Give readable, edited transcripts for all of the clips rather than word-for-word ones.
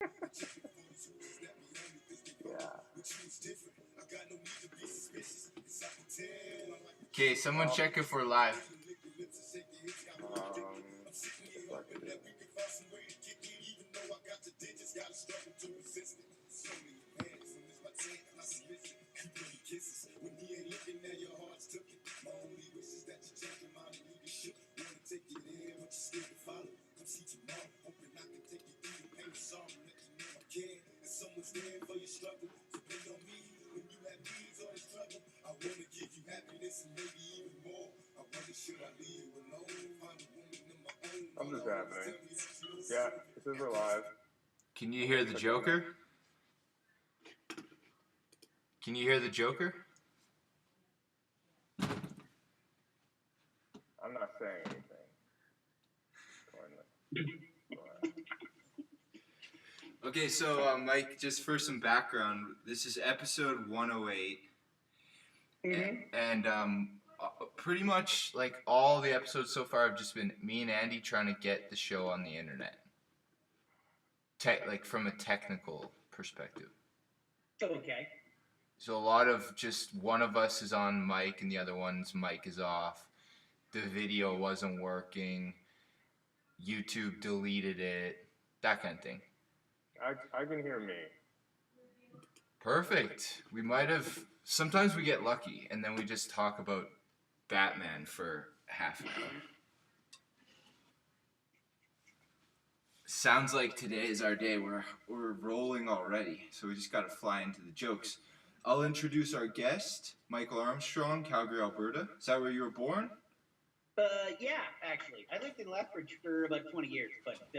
Yeah. Okay, someone check if we're live. If I could. Something's happening. Yeah, this is we're live. Can you hear the Joker? Can you hear the Joker? I'm not saying anything. Okay, so Mike, just for some background, this is episode 108. And pretty much like all the episodes so far have just been me and Andy trying to get the show on the internet. Like from a technical perspective. Okay. So a lot of just one of us is on mic and the other one's mic is off. The video wasn't working. YouTube deleted it. That kind of thing. I can hear me. Perfect. We might have. Sometimes we get lucky, and then we just talk about Batman for half an hour. Sounds like today is our day. We're rolling already, so we just got to fly into the jokes. I'll introduce our guest, Michael Armstrong, Calgary, Alberta. Is that where you were born? Yeah, actually. I lived in Lethbridge for about 20 years, but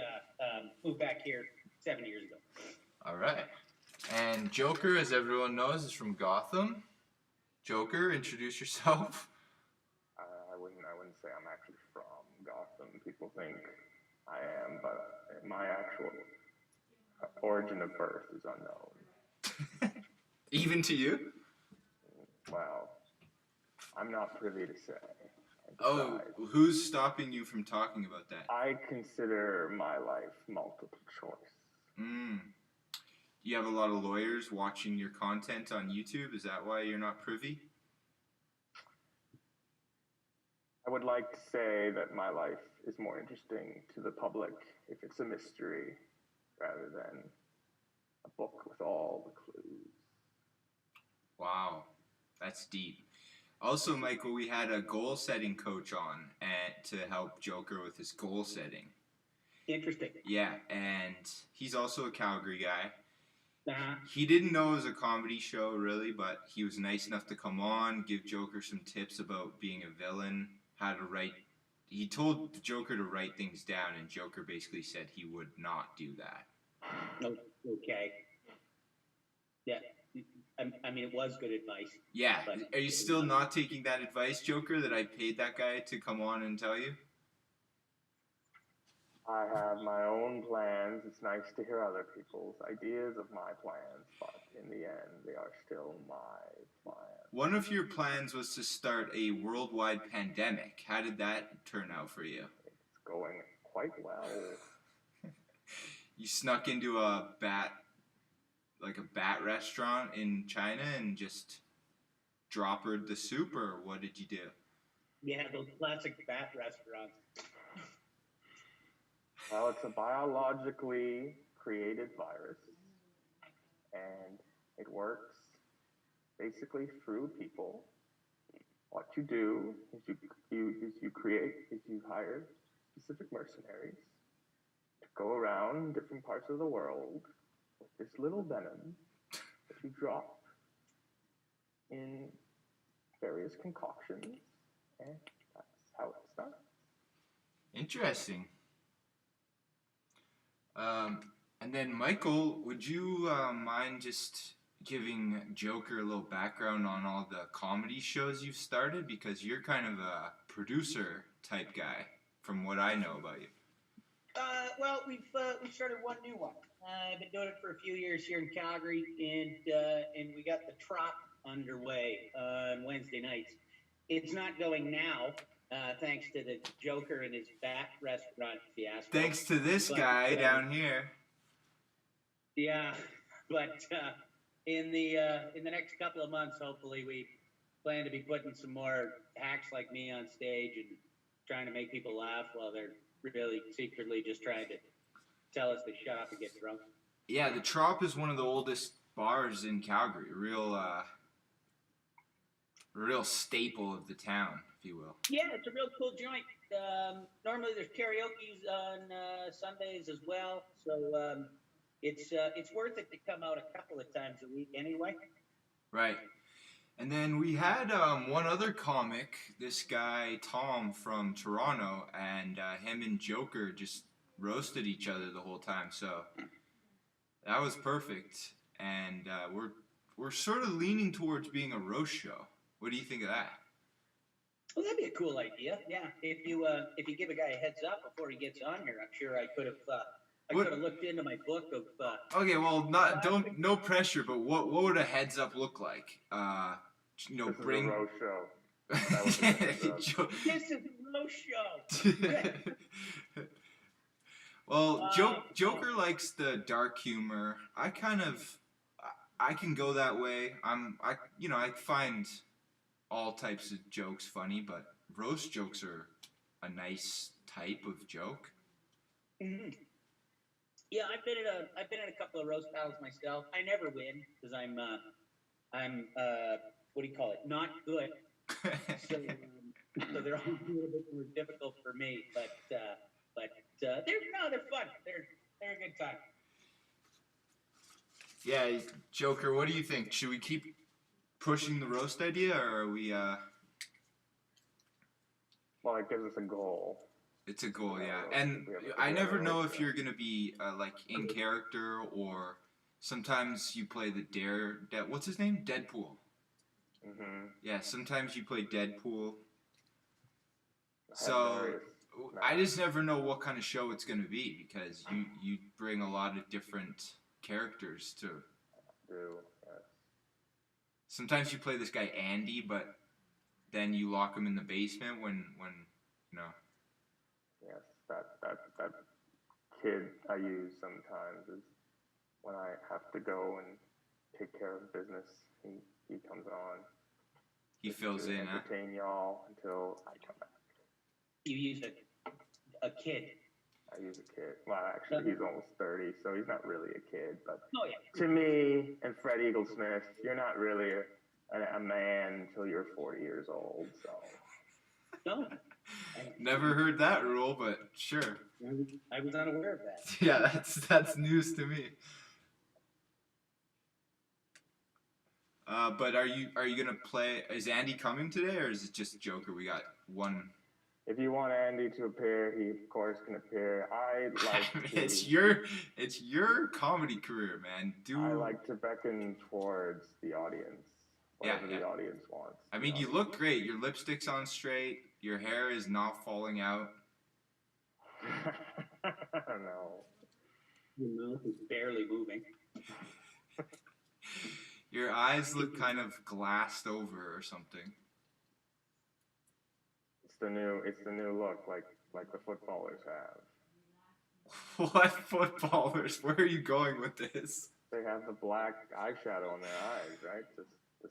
moved back here 7 years ago. All right. And Joker, as everyone knows, is from Gotham. Joker, introduce yourself. I wouldn't say I'm actually from Gotham. People think I am, but my actual origin of birth is unknown. Even to you? Well, I'm not privy to say. Oh, who's stopping you from talking about that? I consider my life multiple choice. You have a lot of lawyers watching your content on YouTube. Is that why you're not privy? I would like to say that my life is more interesting to the public if it's a mystery rather than a book with all the clues. Wow, that's deep. Also, Michael, we had a goal-setting coach on to help Joker with his goal setting. Interesting. Yeah, and he's also a Calgary guy. Uh-huh. He didn't know it was a comedy show, really, but he was nice enough to come on, give Joker some tips about being a villain, how to write. He told the Joker to write things down, and Joker basically said he would not do that. Okay. Yeah. I mean, it was good advice. Yeah. Are you still not taking that advice, Joker, that I paid that guy to come on and tell you? I have my own plans. It's nice to hear other people's ideas of my plans, but in the end, they are still my plans. One of your plans was to start a worldwide pandemic. How did that turn out for you? It's going quite well. You snuck into a bat restaurant in China and just droppered the soup, or what did you do? Yeah, those classic bat restaurants. Well, it's a biologically created virus, and it works basically through people. What you do is you hire specific mercenaries to go around different parts of the world with this little venom that you drop in various concoctions, and that's how it starts. Interesting. And then, Michael, would you mind just giving Joker a little background on all the comedy shows you've started? Because you're kind of a producer type guy, from what I know about you. Well, we've started one new one. I've been doing it for a few years here in Calgary, and we got the Trop underway on Wednesday nights. It's not going now, thanks to the Joker and his bat restaurant fiasco. Thanks to this guy down here. Yeah, but in the next couple of months, hopefully, we plan to be putting some more hacks like me on stage and trying to make people laugh while they're really secretly just trying to tell us to shut up and get drunk. Yeah, the Trop is one of the oldest bars in Calgary. Real staple of the town, if you will. Yeah, it's a real cool joint. Normally, there's karaoke's on Sundays as well, so it's worth it to come out a couple of times a week anyway. Right. And then we had one other comic, this guy Tom from Toronto, and him and Joker just roasted each other the whole time. So that was perfect. And we're sort of leaning towards being a roast show. What do you think of that? Well, that'd be a cool idea. Yeah, if you give a guy a heads up before he gets on here, I'm sure I could have looked into my book of. Okay, well, no pressure, but what would a heads up look like? This bring is a roast show. That was a This is a roast show. Well, Joker likes the dark humor. I can go that way. I find all types of jokes funny, but roast jokes are a nice type of joke. Mm-hmm. Yeah, I've been in a couple of roast battles myself. I never win because I'm what do you call it? Not good. So they're always a little bit more difficult for me. But they're fun. They're a good time. Yeah, Joker, what do you think? Should we keep pushing the roast idea, or are we? Well, it gives us a goal. It's a goal, yeah. And I never know if you're gonna be like in character, or sometimes you play the what's his name? Deadpool. Mm-hmm. Yeah, sometimes you play Deadpool. So I just never know what kind of show it's gonna be because you bring a lot of different characters to. Yes. Sometimes you play this guy Andy, but then you lock him in the basement when you know. Yes, that kid I use sometimes is when I have to go and take care of business. He comes on. He fills in, entertain y'all until I come back. You use a kid. I use a kid. Well, actually, he's almost 30, so he's not really a kid. But yeah. To me and Fred Eaglesmith, you're not really a man until you're 40 years old. So. No. Never heard that rule, but sure. I was unaware of that. Yeah, that's news to me. But are you gonna play? Is Andy coming today, or is it just Joker? We got one. If you want Andy to appear, he of course can appear. It's your comedy career, man. I like to beckon towards the audience. Whatever the audience wants. I mean, you look great. Your lipstick's on straight. Your hair is not falling out. No. Your mouth is barely moving. Your eyes look kind of glassed over or something. It's the new look, like the footballers have. What footballers? Where are you going with this? They have the black eyeshadow on their eyes, right? To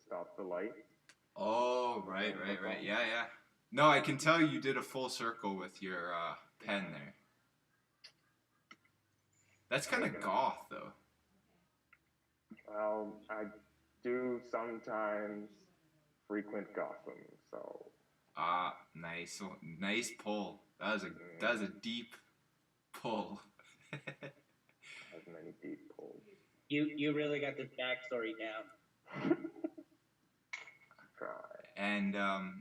stop the light. Oh, right. Yeah. No, I can tell you did a full circle with your pen there. That's kind of goth, though. Well, I do sometimes frequent Gotham, so. Nice pull. That was a deep pull. Has many deep pulls. You really got this backstory down. Try. And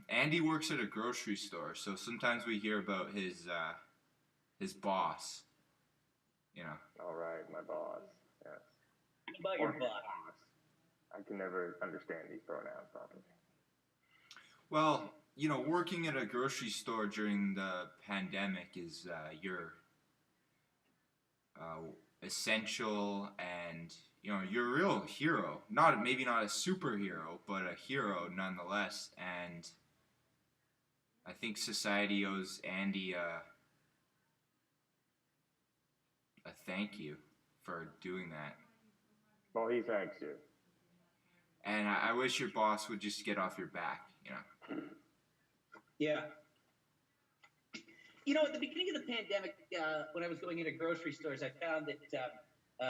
Andy works at a grocery store, so sometimes we hear about his boss. You know. All right, my boss. Yes. What about your boss? I can never understand these pronouns properly. Well, you know, working at a grocery store during the pandemic is your essential, and you know, you're a real hero. Maybe not a superhero, but a hero nonetheless. And I think society owes Andy a thank you for doing that. Well, he thanks you. And I wish your boss would just get off your back, you know. Yeah. At the beginning of the pandemic, when I was going into grocery stores, I found that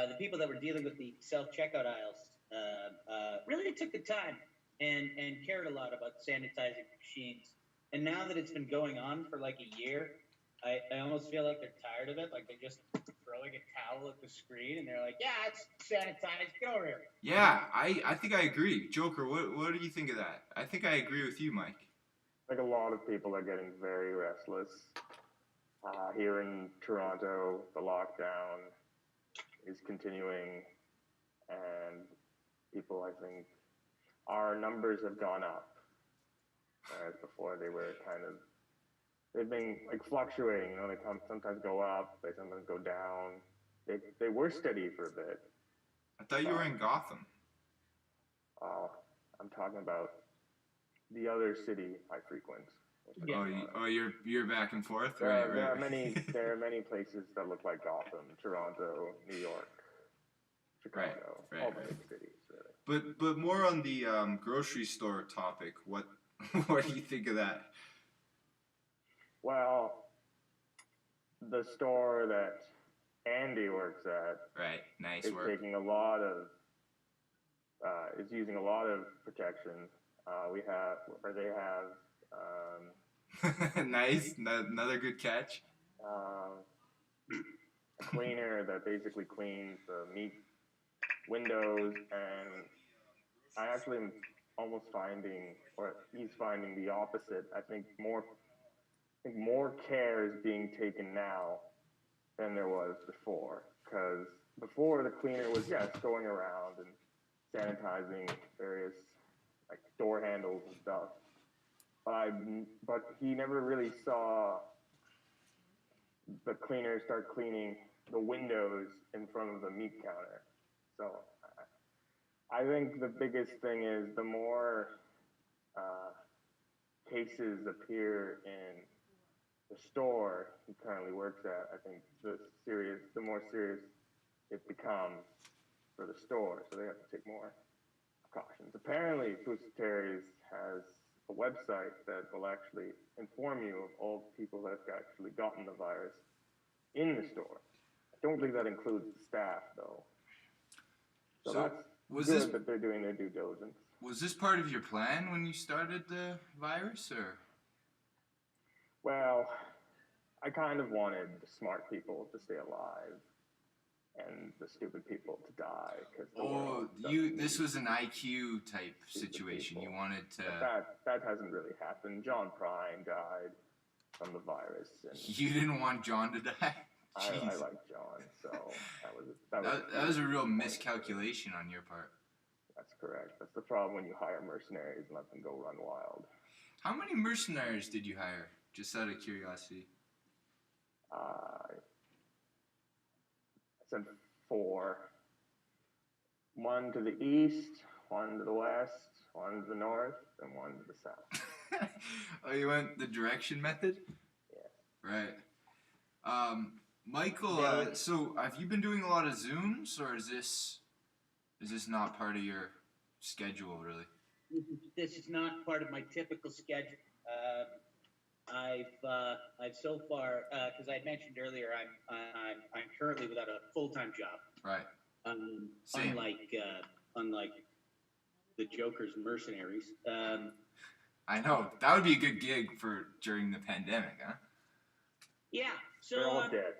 the people that were dealing with the self-checkout aisles really took the time and cared a lot about sanitizing machines. And now that it's been going on for like a year, I almost feel like they're tired of it. Like they're just throwing a towel at the screen and they're like, yeah, it's sanitized. Get over here. Yeah, I think I agree. Joker, what do you think of that? I think I agree with you, Mike. Like a lot of people are getting very restless. Here in Toronto, the lockdown is continuing, and people, I think, our numbers have gone up, whereas before they've been like fluctuating. They sometimes go up, they sometimes go down. They were steady for a bit. I thought you were in Gotham. I'm talking about the other city I frequent. You're back and forth, There right? There are many places that look like Gotham: Toronto, New York, Chicago, all the big cities, really. But more on the grocery store topic. What do you think of that? Well, the store that Andy works at, right, nice is work. taking a lot of is using a lot of protection. They have. Nice, another good catch. A cleaner that basically cleans the meat windows, and I actually am almost finding, or he's finding the opposite. I think more care is being taken now than there was before, because before the cleaner was going around and sanitizing various like door handles and stuff. But he never really saw the cleaner start cleaning the windows in front of the meat counter. So I think the biggest thing is the more cases appear in the store he currently works at, I think the more serious it becomes for the store. So they have to take more precautions. Apparently, Terry's has a website that will actually inform you of all the people that have actually gotten the virus in the store. I don't think that includes the staff, though. So that's good that they're doing their due diligence. Was this part of your plan when you started the virus, or? Well, I kind of wanted the smart people to stay alive and the stupid people to die. This was an IQ type situation. You wanted to. That hasn't really happened. John Prine died from the virus. And you didn't want John to die? I like John, so that was a real miscalculation on your part. That's correct. That's the problem when you hire mercenaries and let them go run wild. How many mercenaries did you hire? Just out of curiosity. I said 4. 1 to the east, 1 to the west, 1 to the north, and 1 to the south. Oh, you went the direction method? Yeah. Right. Michael, so have you been doing a lot of Zooms, or is this not part of your schedule, really? This is not part of my typical schedule. I've so far, because I mentioned earlier, I'm currently without a full-time job. Right. Unlike the Joker's mercenaries. I know that would be a good gig for during the pandemic, huh? Yeah. So they're all dead.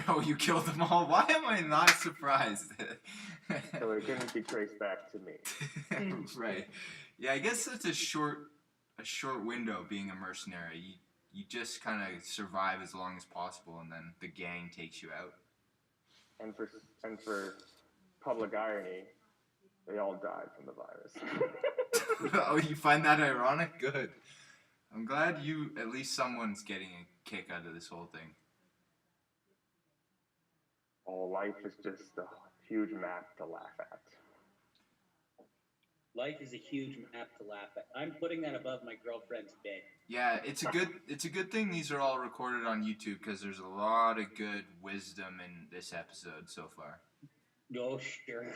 Oh, you killed them all? Why am I not surprised? So it couldn't be traced back to me. Right. Yeah, I guess that's a short window being a mercenary. You just kind of survive as long as possible, and then the gang takes you out. And for public irony, they all died from the virus. Oh, you find that ironic? Good. I'm glad at least someone's getting a kick out of this whole thing. Oh, life is just a huge map to laugh at. Life is a huge map to laugh at. I'm putting that above my girlfriend's bed. Yeah, it's a good thing these are all recorded on YouTube, because there's a lot of good wisdom in this episode so far. Oh, sure.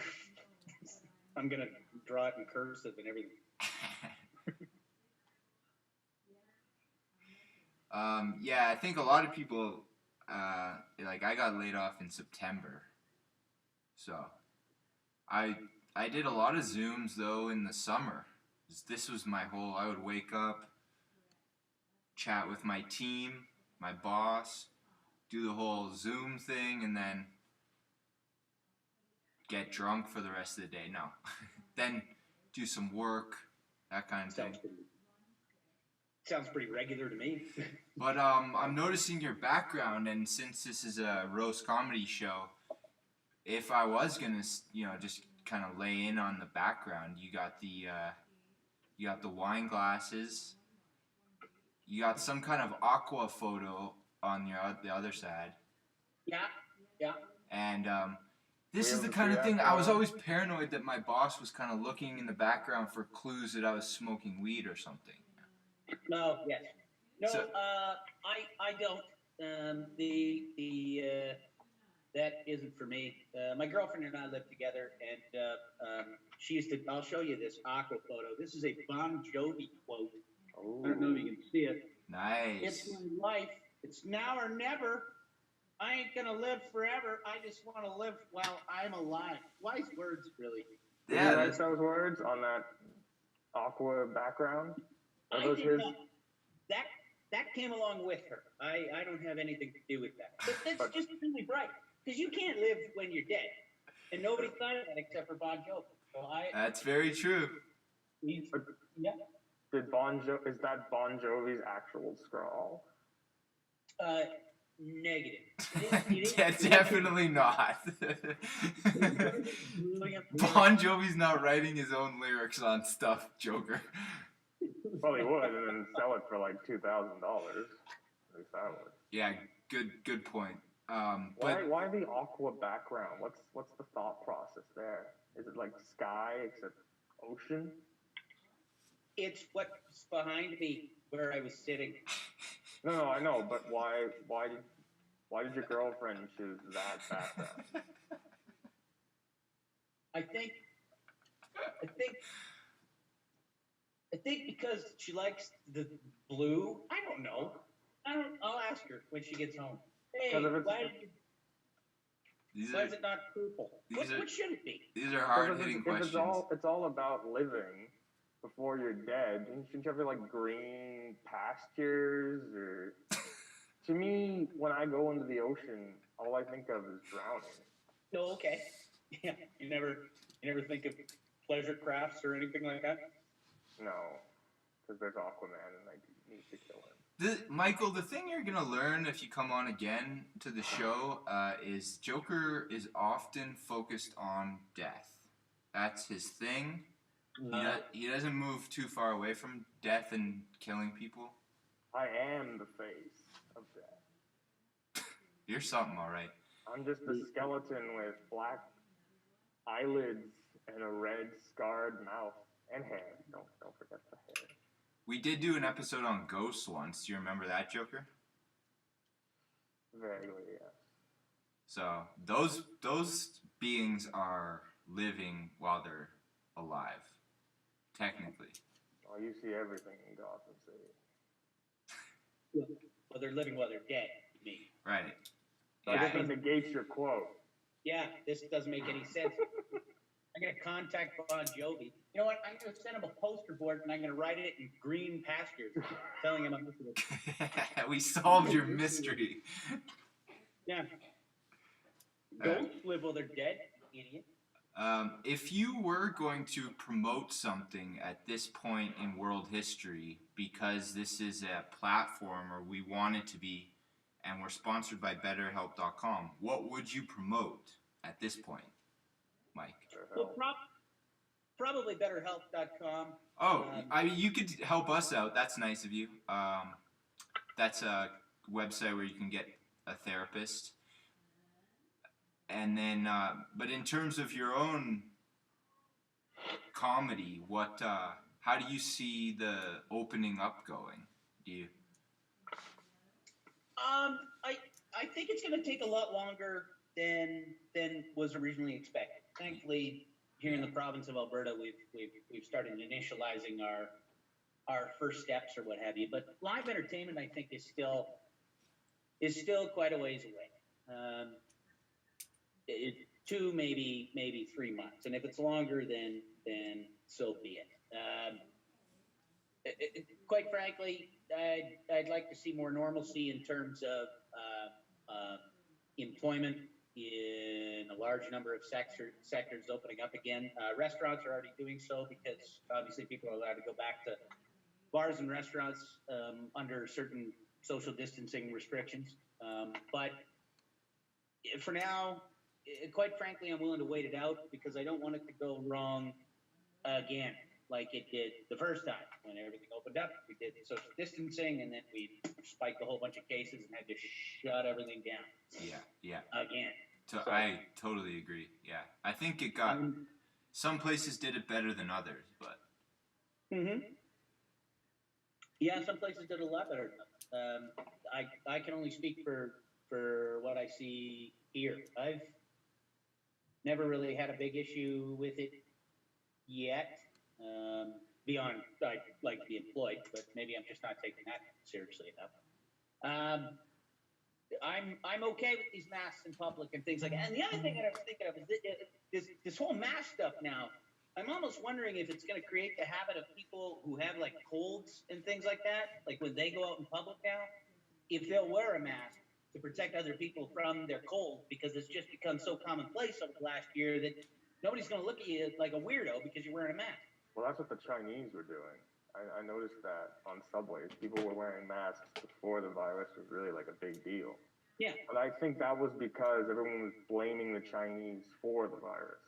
I'm gonna draw it in cursive and everything. Yeah, I think a lot of people, like I got laid off in September, so I I did a lot of Zooms though in the summer. This was my whole. I would wake up, chat with my team, my boss, do the whole Zoom thing, and then get drunk for the rest of the day. No, then do some work, that kind of thing. Sounds pretty regular to me. But I'm noticing your background, and since this is a roast comedy show, if I was gonna, just kind of lay in on the background, you got the wine glasses, you got some kind of aqua photo on the other side. Yeah. And this is the kind of thing I was always paranoid that my boss was kind of looking in the background for clues that I was smoking weed or something. No, yes. No, So- I don't. That isn't for me. My girlfriend and I live together, and she used to. I'll show you this aqua photo. This is a Bon Jovi quote. I don't know if you can see it. Nice. It's my life. It's now or never. I ain't gonna live forever. I just want to live while I'm alive. Wise words, really. Did you write those words on that aqua background? Are those his? That came along with her. I don't have anything to do with that. But that's just really bright. Because you can't live when you're dead. And nobody thought of that except for Bon Jovi. So That's very true. Yeah. Is that Bon Jovi's actual scrawl? Negative. Yeah, definitely not. Bon Jovi's not writing his own lyrics on stuff, Joker. Well, he would, and then sell it for like $2,000. At least I would. Yeah, good point. Why the aqua background? What's the thought process there? Is it like sky except ocean? It's what's behind me where I was sitting. No, I know, but why did your girlfriend choose that background? I think because she likes the blue. I don't know. I'll ask her when she gets home. Hey, why is it not purple? What should it be? These are hard-hitting questions. It's all about living before you're dead. Shouldn't you have like green pastures or? To me, when I go into the ocean, all I think of is drowning. No, okay. Yeah, you never think of pleasure crafts or anything like that? No, because there's Aquaman and I need to kill him. Michael, the thing you're going to learn if you come on again to the show is Joker is often focused on death. That's his thing. He doesn't move too far away from death and killing people. I am the face of death. You're something, all right. I'm just a skeleton with black eyelids and a red scarred mouth and hair. Don't forget the hair. We did do an episode on ghosts once. Do you remember that, Joker? Vaguely, yes. So those beings are living while they're alive, technically. Well, you see everything in Gotham City. Well, they're living while they're dead, you mean. Right. I guess that negates your quote. Yeah, this doesn't make any sense. I'm going to contact Bon Jovi. You know what? I'm going to send him a poster board, and I'm going to write it in green pastures, telling him I'm listening. We solved your mystery. Yeah. Ghosts live while they're dead, idiot. If you were going to promote something at this point in world history, because this is a platform, or we want it to be, and we're sponsored by BetterHelp.com, what would you promote at this point, Mike? Well, probably BetterHelp.com. Oh, I mean, you could help us out. That's nice of you. That's a website where you can get a therapist. And then, but in terms of your own comedy, how do you see the opening up going? Do you? I think it's going to take a lot longer than was originally expected. Thankfully, here in the province of Alberta, we've started initializing our first steps or what have you. But live entertainment, I think, is still quite a ways away. 2, maybe 3 months, and if it's longer, then so be it. Quite frankly, I'd like to see more normalcy in terms of employment in a large number of sectors opening up again. Restaurants are already doing so because obviously people are allowed to go back to bars and restaurants under certain social distancing restrictions. But for now, quite frankly, I'm willing to wait it out because I don't want it to go wrong again, like it did the first time when everything opened up. We did social distancing, and then we spiked a whole bunch of cases and had to shut everything down. Yeah. Again. So I totally agree. Yeah, I think it got some places did it better than others, but. Yeah, some places did a lot better than others. I can only speak for what I see here. I've never really had a big issue with it yet. Beyond I'd like to be employed, but maybe I'm just not taking that seriously enough. I'm okay with these masks in public and things like that. And the other thing that I was thinking of is this whole mask stuff now. I'm almost wondering if it's going to create the habit of people who have like colds and things like that, like when they go out in public now, if they'll wear a mask to protect other people from their cold, because it's just become so commonplace over the last year that nobody's going to look at you like a weirdo because you're wearing a mask. Well, that's what the Chinese were doing. I noticed that on subways. People were wearing masks before the virus was really like a big deal. Yeah. But I think that was because everyone was blaming the Chinese for the virus.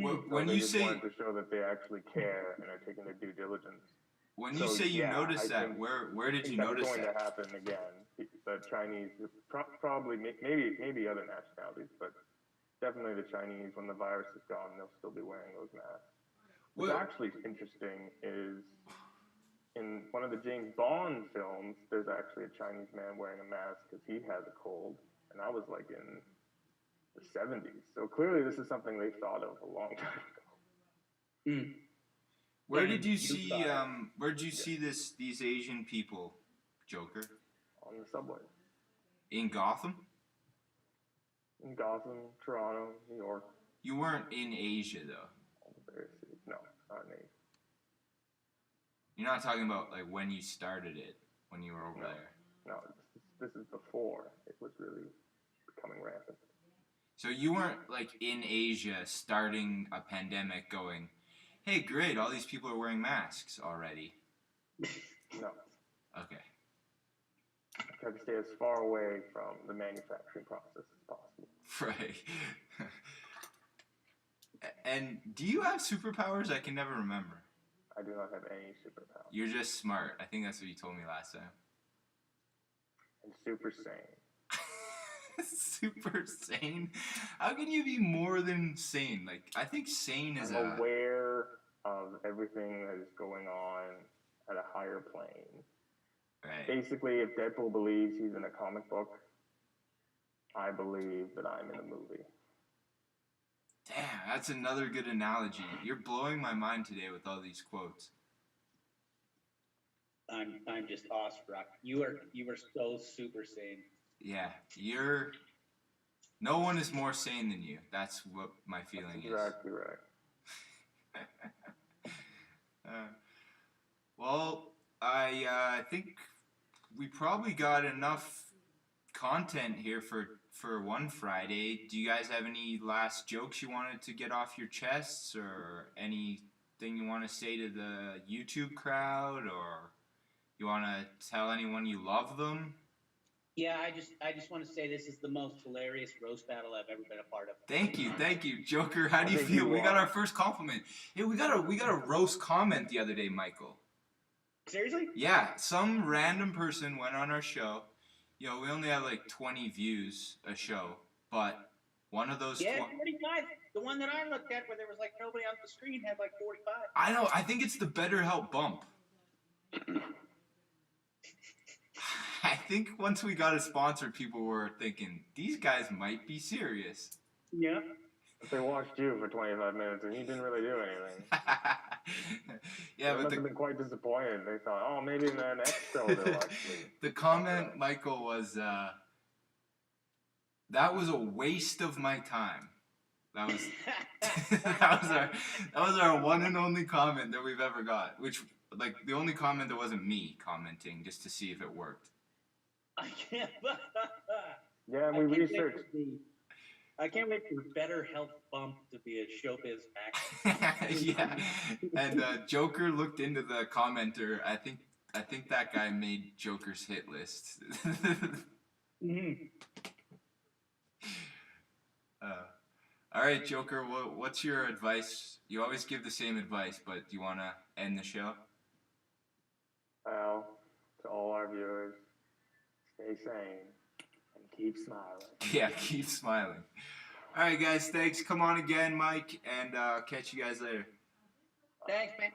Well, So when they you just say wanted to show that they actually care and are taking their due diligence. when you say you noticed that, where did you notice that's going that? to happen again. The Chinese, probably maybe other nationalities, but definitely the Chinese. When the virus is gone, they'll still be wearing those masks. What's actually interesting is in one of the James Bond films, there's actually a Chinese man wearing a mask because he has a cold, and that was like in the 70s. So clearly, this is something they thought of a long time ago. Where did you see? Where did you see these Asian people, Joker? On the subway. In Gotham? In Gotham, Toronto, New York. You weren't in Asia though. All the various cities. No, not in Asia. You're not talking about like when you started it, when you were over there. No, this is before it was really becoming rampant. So you weren't like in Asia starting a pandemic going, hey, great, all these people are wearing masks already. No. Okay. I try to stay as far away from the manufacturing process as possible. Right. And do you have superpowers? I can never remember. I do not have any superpowers. You're just smart. I think that's what you told me last time. I'm super sane. Super sane? How can you be more than sane? Like, I think sane is I'm aware of everything that is going on at a higher plane. Right. Basically, if Deadpool believes he's in a comic book, I believe that I'm in a movie. Damn, that's another good analogy. You're blowing my mind today with all these quotes. I'm just awestruck. You are so super sane. Yeah, no one is more sane than you. That's what my feeling is. Exactly right. Well, I think we probably got enough content here for one Friday. Do you guys have any last jokes you wanted to get off your chests, or anything you want to say to the YouTube crowd, or you want to tell anyone you love them? Yeah, I just want to say this is the most hilarious roast battle I've ever been a part of. Thank you, Joker. How do you feel? We got our first compliment. Hey, we got a roast comment the other day, Michael. Seriously? Yeah, some random person went on our show. You know, we only have like 20 views a show, but one of those... 45. The one that I looked at where there was like nobody on the screen had like 45. I know. I think it's the BetterHelp bump. I think once we got a sponsor, people were thinking, these guys might be serious. Yeah. But they watched you for 25 minutes and you didn't really do anything. Yeah, They but must have been quite disappointed. They thought, oh, maybe in the next show they'll actually. the comment, Michael, was that was a waste of my time. That was that was our one and only comment that we've ever got. Which, like, the only comment that wasn't me commenting just to see if it worked. I can't. Yeah, we researched. I can't wait for Better Health Bump to be a showbiz actor. Yeah, and Joker looked into the commenter. I think that guy made Joker's hit list. All right, Joker. What's your advice? You always give the same advice, but do you want to end the show? Well, to all our viewers, stay sane and keep smiling. Yeah, keep smiling. All right, guys. Thanks. Come on again, Mike, and catch you guys later. Thanks, man.